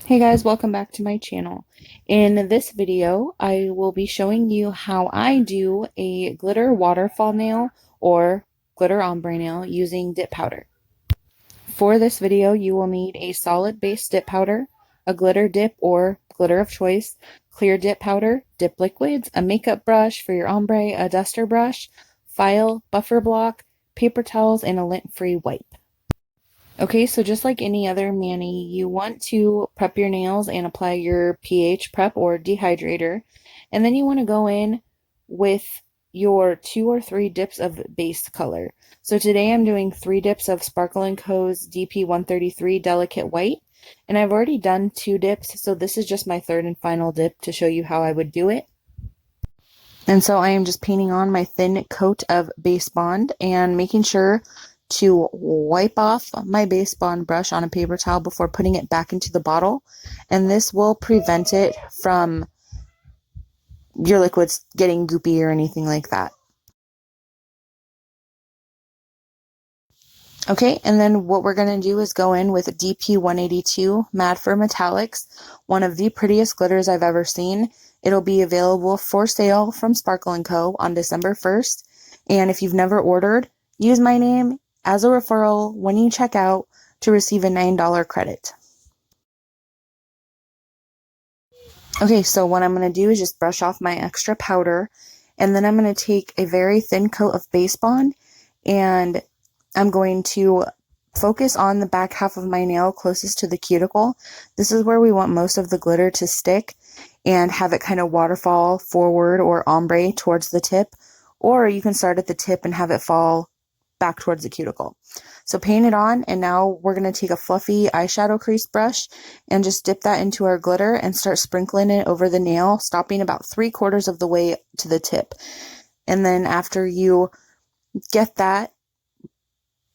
Hey guys, welcome back to my channel. In this video, I will be showing you how I do a glitter waterfall nail or glitter ombre nail using dip powder. For this video, you will need a solid base dip powder, a glitter dip or glitter of choice, clear dip powder, dip liquids, a makeup brush for your ombre, a duster brush, file, buffer block, paper towels, and a lint-free wipe. Okay, so just like any other mani, you want to prep your nails and apply your pH prep or dehydrator. And then you want to go in with your 2 or 3 dips of base color. So today I'm doing 3 dips of Sparkle & Co.'s DP 133 Delicate White. And I've already done 2 dips, so this is just my third and final dip to show you how I would do it. And so I am just painting on my thin coat of base bond and making sure to wipe off my base bond brush on a paper towel before putting it back into the bottle. And this will prevent it from your liquids getting goopy or anything like that. Okay, and then what we're going to do is go in with DP 182 Mad for Metallics, one of the prettiest glitters I've ever seen. It'll be available for sale from Sparkle & Co. on December 1st. And if you've never ordered, use my name as a referral when you check out to receive a $9 credit. Okay, so what I'm going to do is just brush off my extra powder, and then I'm going to take a very thin coat of base bond, and I'm going to focus on the back half of my nail closest to the cuticle. This is where we want most of the glitter to stick and have it kind of waterfall forward or ombre towards the tip, or you can start at the tip and have it fall back towards the cuticle. So paint it on, and now we're going to take a fluffy eyeshadow crease brush and just dip that into our glitter and start sprinkling it over the nail, stopping about 3/4 of the way to the tip. And then after you get that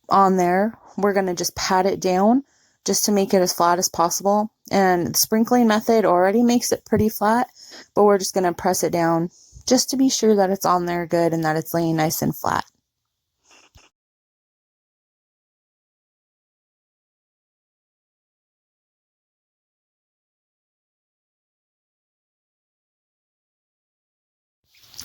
on there, we're going to just pat it down just to make it as flat as possible. And the sprinkling method already makes it pretty flat, but we're just going to press it down just to be sure that it's on there good and that it's laying nice and flat.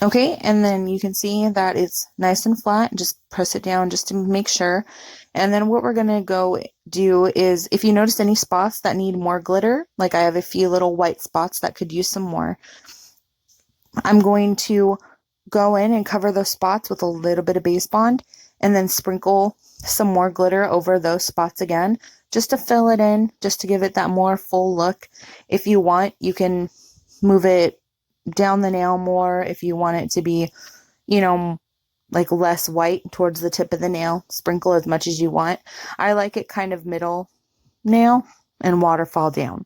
Okay, and then you can see that it's nice and flat. Just press it down just to make sure. And then what we're going to go do is, if you notice any spots that need more glitter, like I have a few little white spots that could use some more, I'm going to go in and cover those spots with a little bit of base bond and then sprinkle some more glitter over those spots again, just to fill it in, just to give it that more full look. If you want, you can move it down the nail more. If you want it to be, like less white towards the tip of the nail, sprinkle as much as you want. I like it kind of middle nail and waterfall down.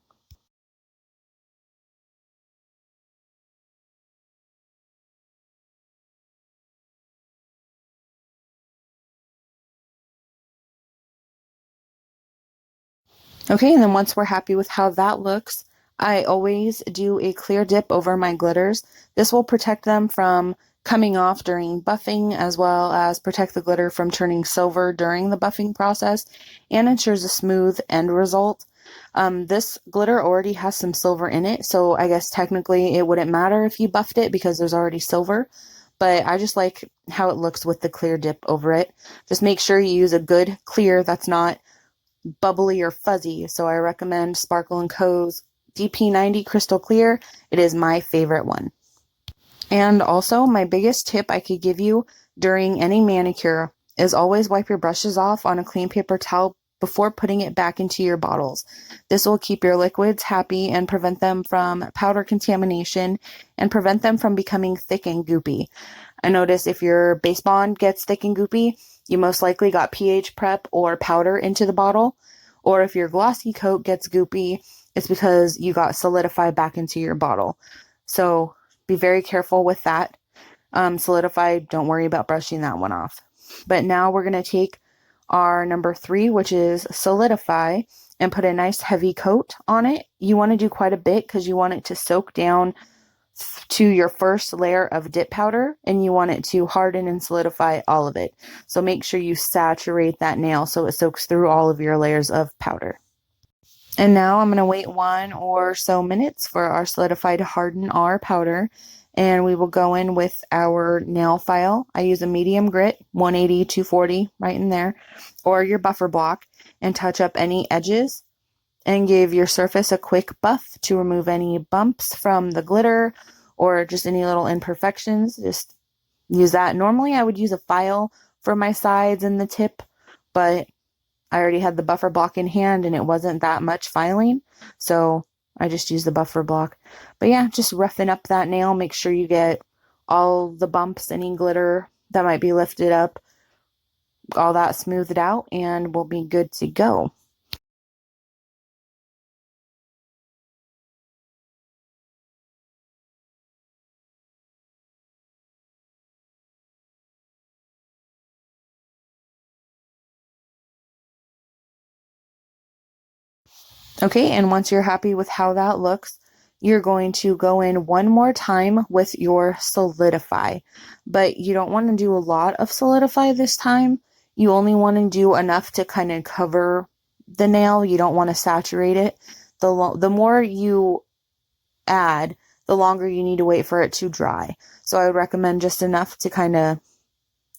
Okay, and then once we're happy with how that looks, I always do a clear dip over my glitters. This will protect them from coming off during buffing, as well as protect the glitter from turning silver during the buffing process, and ensures a smooth end result. This glitter already has some silver in it, so I guess technically it wouldn't matter if you buffed it because there's already silver, but I just like how it looks with the clear dip over it. Just make sure you use a good clear that's not bubbly or fuzzy, so I recommend Sparkle & Co.'s DP90 Crystal Clear. It is my favorite one. And also, my biggest tip I could give you during any manicure is always wipe your brushes off on a clean paper towel before putting it back into your bottles. This will keep your liquids happy and prevent them from powder contamination and prevent them from becoming thick and goopy. I notice if your base bond gets thick and goopy, you most likely got pH prep or powder into the bottle. Or if your glossy coat gets goopy, it's because you got Solidify back into your bottle. So be very careful with that. Solidify, don't worry about brushing that one off. But now we're going to take our number 3, which is Solidify, and put a nice heavy coat on it. You want to do quite a bit because you want it to soak down to your first layer of dip powder, and you want it to harden and solidify all of it. So make sure you saturate that nail so it soaks through all of your layers of powder. And now I'm going to wait 1 or so minutes for our solidify to harden our powder. And we will go in with our nail file. I use a medium grit, 180, 240, right in there, or your buffer block, and touch up any edges and give your surface a quick buff to remove any bumps from the glitter or just any little imperfections. Just use that. Normally I would use a file for my sides and the tip, but I already had the buffer block in hand and it wasn't that much filing, so I just used the buffer block. But yeah, just roughen up that nail. Make sure you get all the bumps, any glitter that might be lifted up, all that smoothed out, and we'll be good to go. Okay, and once you're happy with how that looks, you're going to go in one more time with your solidify. But you don't want to do a lot of solidify this time. You only want to do enough to kind of cover the nail. You don't want to saturate it. The more you add, the longer you need to wait for it to dry. So I would recommend just enough to kind of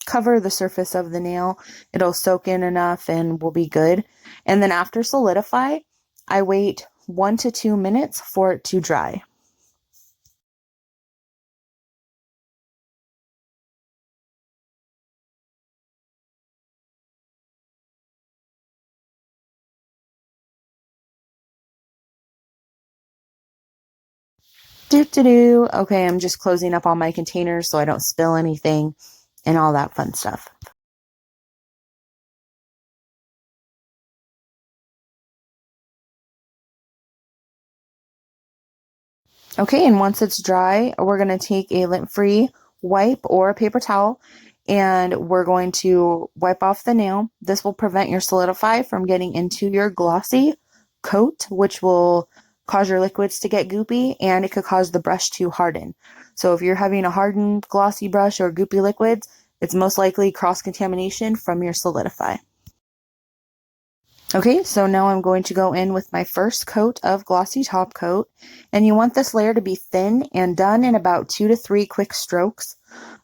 cover the surface of the nail. It'll soak in enough and will be good. And then after solidify, I wait 1 to 2 minutes for it to dry. Do. Okay, I'm just closing up all my containers so I don't spill anything and all that fun stuff. Okay, and once it's dry, we're going to take a lint-free wipe or a paper towel and we're going to wipe off the nail. This will prevent your solidify from getting into your glossy coat, which will cause your liquids to get goopy and it could cause the brush to harden. So if you're having a hardened glossy brush or goopy liquids, it's most likely cross-contamination from your solidify. Okay, so now I'm going to go in with my first coat of glossy top coat, and you want this layer to be thin and done in about 2 to 3 quick strokes.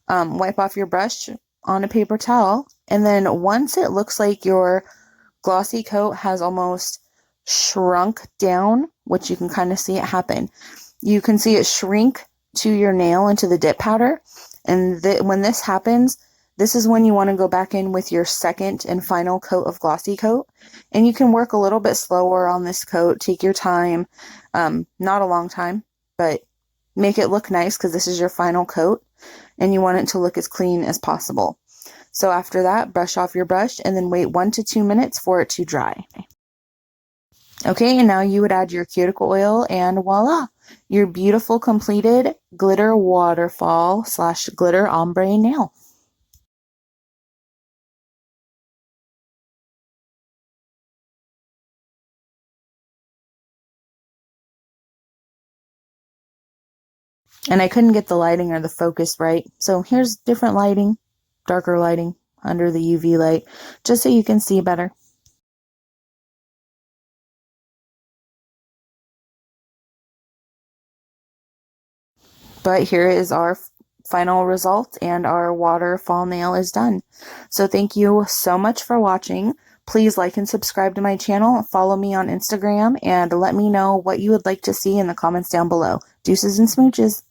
Wipe off your brush on a paper towel, and then once it looks like your glossy coat has almost shrunk down, which you can kind of see it happen, you can see it shrink to your nail into the dip powder, and when this happens, this is when you want to go back in with your second and final coat of glossy coat. And you can work a little bit slower on this coat. Take your time. Not a long time, but make it look nice because this is your final coat and you want it to look as clean as possible. So after that, brush off your brush and then wait 1 to 2 minutes for it to dry. Okay, and now you would add your cuticle oil and voila, your beautiful completed glitter waterfall / glitter ombre nail. And I couldn't get the lighting or the focus right. So here's different lighting, darker lighting under the UV light, just so you can see better. But here is our final result and our waterfall nail is done. So thank you so much for watching. Please like and subscribe to my channel, follow me on Instagram, and let me know what you would like to see in the comments down below. Deuces and smooches.